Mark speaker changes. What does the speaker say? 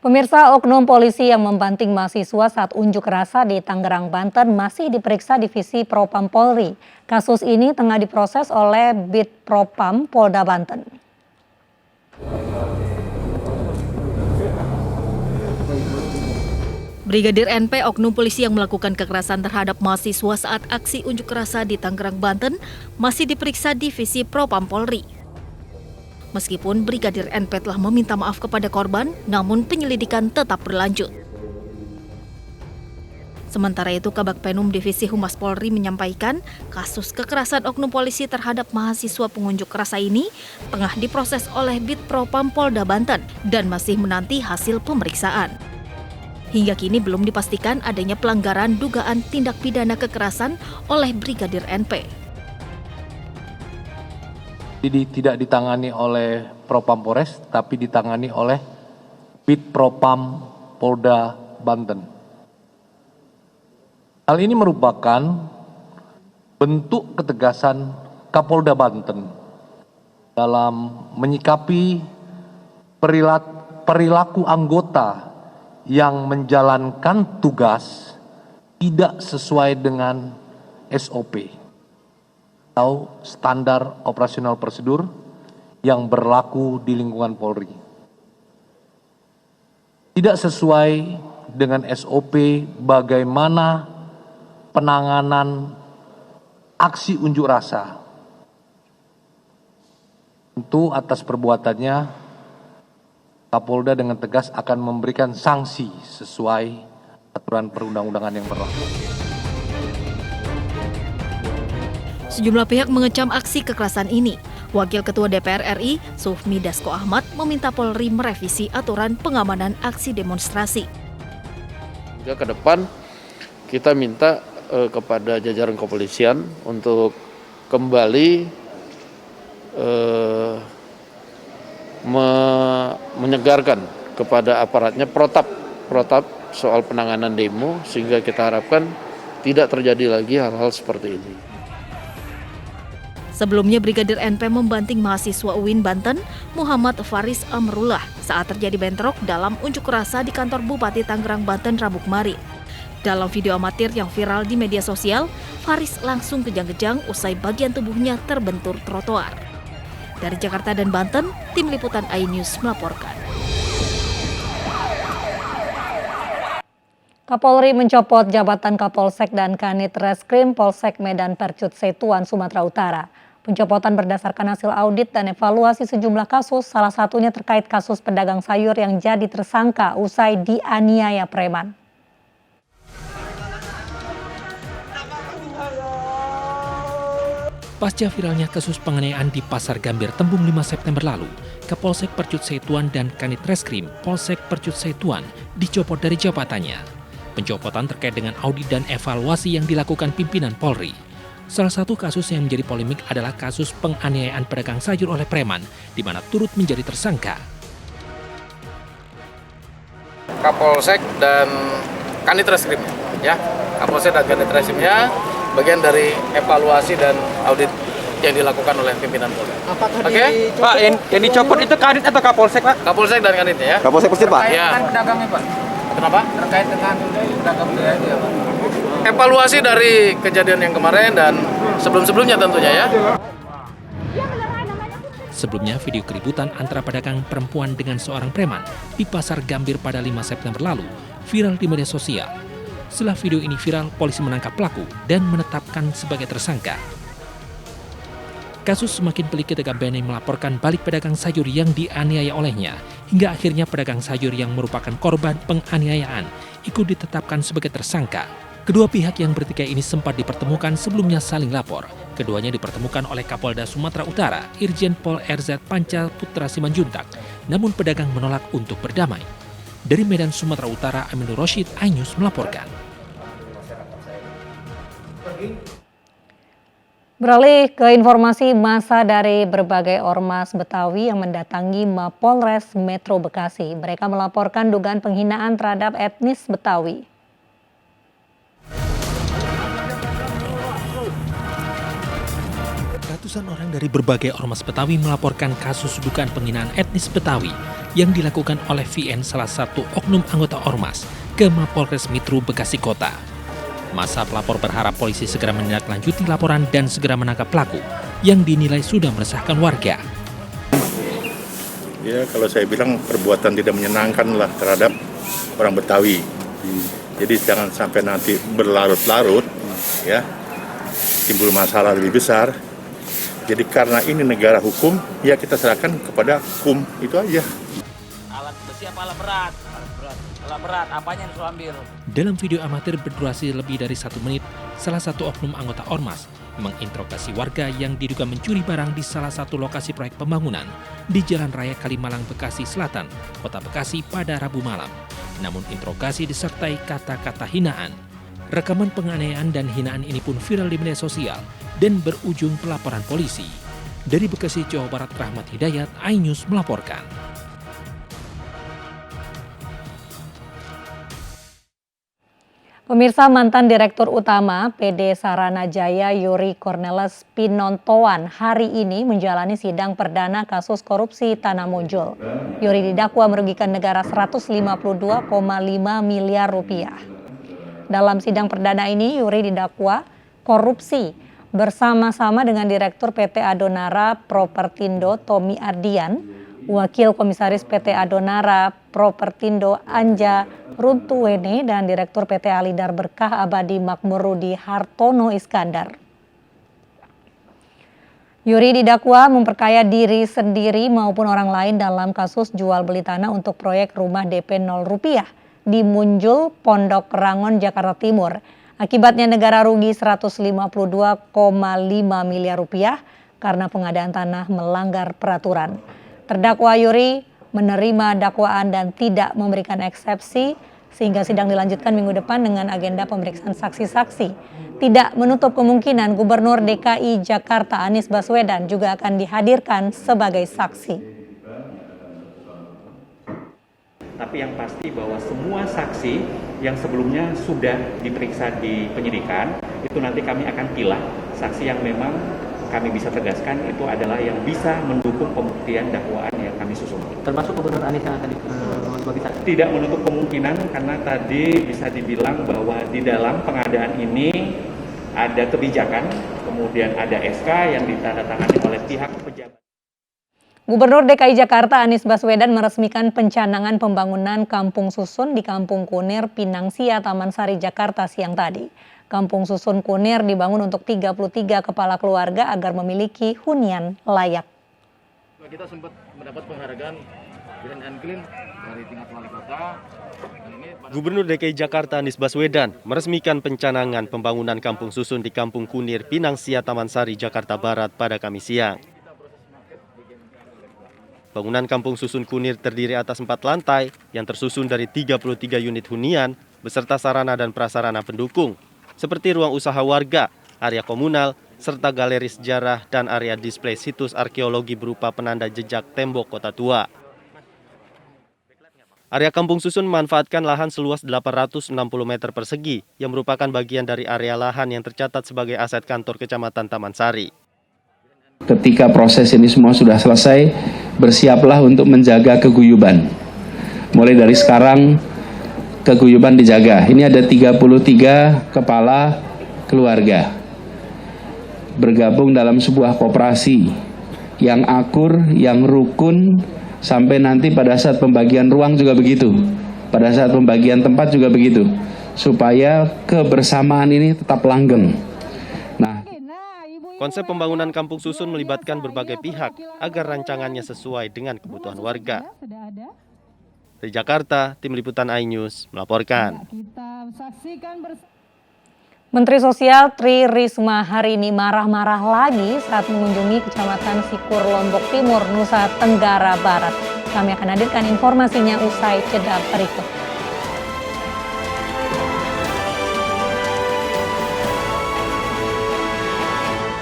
Speaker 1: Pemirsa, oknum polisi yang membanting mahasiswa saat unjuk rasa di Tangerang, Banten masih diperiksa Divisi Propam Polri. Kasus ini tengah diproses oleh Bid Propam Polda Banten.
Speaker 2: Brigadir NP, oknum polisi yang melakukan kekerasan terhadap mahasiswa saat aksi unjuk rasa di Tangerang, Banten, masih diperiksa Divisi Propam Polri. Meskipun Brigadir NP telah meminta maaf kepada korban, namun penyelidikan tetap berlanjut. Sementara itu, Kabag Penum Divisi Humas Polri menyampaikan kasus kekerasan oknum polisi terhadap mahasiswa pengunjuk rasa ini tengah diproses oleh Bid Propam Polda Banten dan masih menanti hasil pemeriksaan. Hingga kini belum dipastikan adanya pelanggaran dugaan tindak pidana kekerasan oleh Brigadir NP.
Speaker 3: Jadi tidak ditangani oleh Propam Polres, tapi ditangani oleh Bid Propam Polda Banten. Hal ini merupakan bentuk ketegasan Kapolda Banten dalam menyikapi perilaku anggota yang menjalankan tugas tidak sesuai dengan SOP atau standar operasional prosedur yang berlaku di lingkungan Polri. Tidak sesuai dengan SOP bagaimana penanganan aksi unjuk rasa. Tentu atas perbuatannya, Kapolda dengan tegas akan memberikan sanksi sesuai aturan perundang-undangan yang berlaku.
Speaker 2: Sejumlah pihak mengecam aksi kekerasan ini. Wakil Ketua DPR RI, Sufmi Dasko Ahmad, meminta Polri merevisi aturan pengamanan aksi demonstrasi.
Speaker 4: Ke depan kita minta kepada jajaran kepolisian untuk kembali menyegarkan kepada aparatnya protap soal penanganan demo, sehingga kita harapkan tidak terjadi lagi hal-hal seperti ini.
Speaker 2: Sebelumnya, Brigadir NP membanting mahasiswa UIN Banten, Muhammad Faris Amrullah, saat terjadi bentrok dalam unjuk rasa di kantor Bupati Tangerang, Banten, Rabu kemarin. Dalam video amatir yang viral di media sosial, Faris langsung kejang-kejang usai bagian tubuhnya terbentur trotoar. Dari Jakarta dan Banten, Tim Liputan iNews melaporkan.
Speaker 1: Kapolri mencopot jabatan Kapolsek dan Kanit Reskrim Polsek Medan Percut Setuan, Sumatera Utara. Pencopotan berdasarkan hasil audit dan evaluasi sejumlah kasus, salah satunya terkait kasus pedagang sayur yang jadi tersangka usai dianiaya preman.
Speaker 5: Pasca viralnya kasus penganiayaan di Pasar Gambir Tembung 5 September lalu, Kapolsek Percut Setuan dan Kanit Reskrim Polsek Percut Setuan dicopot dari jabatannya. Pencopotan terkait dengan audit dan evaluasi yang dilakukan pimpinan Polri. Salah satu kasus yang menjadi polemik adalah kasus penganiayaan pedagang sayur oleh preman, di mana turut menjadi tersangka.
Speaker 6: Kapolsek dan Kanit Reskrim, ya, Kapolsek dan Kanit Reskrimnya bagian dari evaluasi dan audit yang dilakukan oleh pimpinan Polri.
Speaker 7: Apakah
Speaker 6: Oke?
Speaker 7: Pak, yang dicopot itu Kanit atau Kapolsek, Pak?
Speaker 6: Kapolsek dan Kanitnya, ya.
Speaker 7: Kapolsek Persib, Pak?
Speaker 6: Ya.
Speaker 8: Pedagangnya, Pak.
Speaker 6: Kenapa?
Speaker 8: Terkait dengan pedagang dia, Pak.
Speaker 6: Evaluasi dari kejadian yang kemarin dan sebelum-sebelumnya tentunya, ya.
Speaker 5: Sebelumnya, video keributan antara pedagang perempuan dengan seorang preman di Pasar Gambir pada 5 September lalu viral di media sosial. Setelah video ini viral, polisi menangkap pelaku dan menetapkan sebagai tersangka. Kasus semakin pelik ketika BNI melaporkan balik pedagang sayur yang dianiaya olehnya, hingga akhirnya pedagang sayur yang merupakan korban penganiayaan ikut ditetapkan sebagai tersangka. Kedua pihak yang bertikai ini sempat dipertemukan sebelumnya saling lapor. Keduanya dipertemukan oleh Kapolda Sumatera Utara, Irjen Pol RZ Panca Putra Simanjuntak, namun pedagang menolak untuk berdamai. Dari Medan, Sumatera Utara, Aminur Roshid, iNews melaporkan.
Speaker 1: Beralih ke informasi, massa dari berbagai ormas Betawi yang mendatangi Mapolres Metro Bekasi. Mereka melaporkan dugaan penghinaan terhadap etnis Betawi.
Speaker 5: Ratusan orang dari berbagai ormas Betawi melaporkan kasus dugaan penghinaan etnis Betawi yang dilakukan oleh VN, salah satu oknum anggota ormas, ke Mapolres Mitru Bekasi Kota. Masa pelapor berharap polisi segera menindaklanjuti laporan dan segera menangkap pelaku yang dinilai sudah meresahkan warga.
Speaker 9: Ya, kalau saya bilang perbuatan tidak menyenangkan lah terhadap orang Betawi. Jadi jangan sampai nanti berlarut-larut, ya, timbul masalah lebih besar. Jadi karena ini negara hukum, ya kita serahkan kepada hukum, itu aja.
Speaker 7: Alat besi apa alat berat? Alat berat, apanya yang disuruh ambil?
Speaker 5: Dalam video amatir berdurasi lebih dari 1 menit, salah satu oknum anggota ormas menginterogasi warga yang diduga mencuri barang di salah satu lokasi proyek pembangunan di Jalan Raya Kalimalang, Bekasi Selatan, Kota Bekasi pada Rabu malam. Namun interogasi disertai kata-kata hinaan. Rekaman penganiayaan dan hinaan ini pun viral di media sosial dan berujung pelaporan polisi. Dari Bekasi, Jawa Barat, Rahmat Hidayat, iNews melaporkan.
Speaker 1: Pemirsa, mantan Direktur Utama PD Sarana Jaya Yuri Cornelis Pinontoan hari ini menjalani sidang perdana kasus korupsi Tanah Muncul. Yuri didakwa merugikan negara 152,5 miliar rupiah. Dalam sidang perdana ini, Yuri didakwa korupsi bersama-sama dengan Direktur PT Adonara Propertindo Tommy Ardian, Wakil Komisaris PT Adonara Propertindo Anja Runtuwene, dan Direktur PT Alidar Berkah Abadi Makmur Rudi Hartono Iskandar. Yuri didakwa memperkaya diri sendiri maupun orang lain dalam kasus jual beli tanah untuk proyek rumah DP 0 rupiah di Munjul, Pondok Rangon, Jakarta Timur. Akibatnya negara rugi 152,5 miliar rupiah karena pengadaan tanah melanggar peraturan. Terdakwa Yuri menerima dakwaan dan tidak memberikan eksepsi sehingga sidang dilanjutkan minggu depan dengan agenda pemeriksaan saksi-saksi. Tidak menutup kemungkinan Gubernur DKI Jakarta Anies Baswedan juga akan dihadirkan sebagai saksi.
Speaker 10: Tapi yang pasti bahwa semua saksi yang sebelumnya sudah diperiksa di penyidikan, itu nanti kami akan pilah saksi yang memang kami bisa tegaskan itu adalah yang bisa mendukung pembuktian dakwaan yang kami susun.
Speaker 7: Termasuk Gubernur Anies yang akan sebagai saksi?
Speaker 10: Tidak menutup kemungkinan karena tadi bisa dibilang bahwa di dalam pengadaan ini ada kebijakan, kemudian ada SK yang ditandatangani oleh pihak pejabat.
Speaker 1: Gubernur DKI Jakarta Anies Baswedan meresmikan pencanangan pembangunan Kampung Susun di Kampung Kunir, Pinangsia, Taman Sari, Jakarta siang tadi. Kampung Susun Kunir dibangun untuk 33 kepala keluarga agar memiliki hunian layak.
Speaker 6: Kita sempat mendapat penghargaan Green and Clean dari tingkat wali kota.
Speaker 11: Gubernur DKI Jakarta Anies Baswedan meresmikan pencanangan pembangunan Kampung Susun di Kampung Kunir, Pinangsia, Taman Sari, Jakarta Barat pada Kamis siang. Bangunan Kampung Susun Kunir terdiri atas 4 lantai yang tersusun dari 33 unit hunian beserta sarana dan prasarana pendukung, seperti ruang usaha warga, area komunal, serta galeri sejarah dan area display situs arkeologi berupa penanda jejak tembok kota tua. Area Kampung Susun memanfaatkan lahan seluas 860 meter persegi yang merupakan bagian dari area lahan yang tercatat sebagai aset kantor Kecamatan Taman Sari.
Speaker 12: Ketika proses ini semua sudah selesai, bersiaplah untuk menjaga keguyuban. Mulai dari sekarang, keguyuban dijaga. Ini ada 33 kepala keluarga bergabung dalam sebuah koperasi yang akur, yang rukun, sampai nanti pada saat pembagian ruang juga begitu. Pada saat pembagian tempat juga begitu. Supaya kebersamaan ini tetap langgeng.
Speaker 11: Konsep pembangunan Kampung Susun melibatkan berbagai pihak agar rancangannya sesuai dengan kebutuhan warga. Dari Jakarta, Tim Liputan iNews melaporkan.
Speaker 1: Menteri Sosial Tri Risma hari ini marah-marah lagi saat mengunjungi Kecamatan Sikur, Lombok Timur, Nusa Tenggara Barat. Kami akan hadirkan informasinya usai jeda berikut.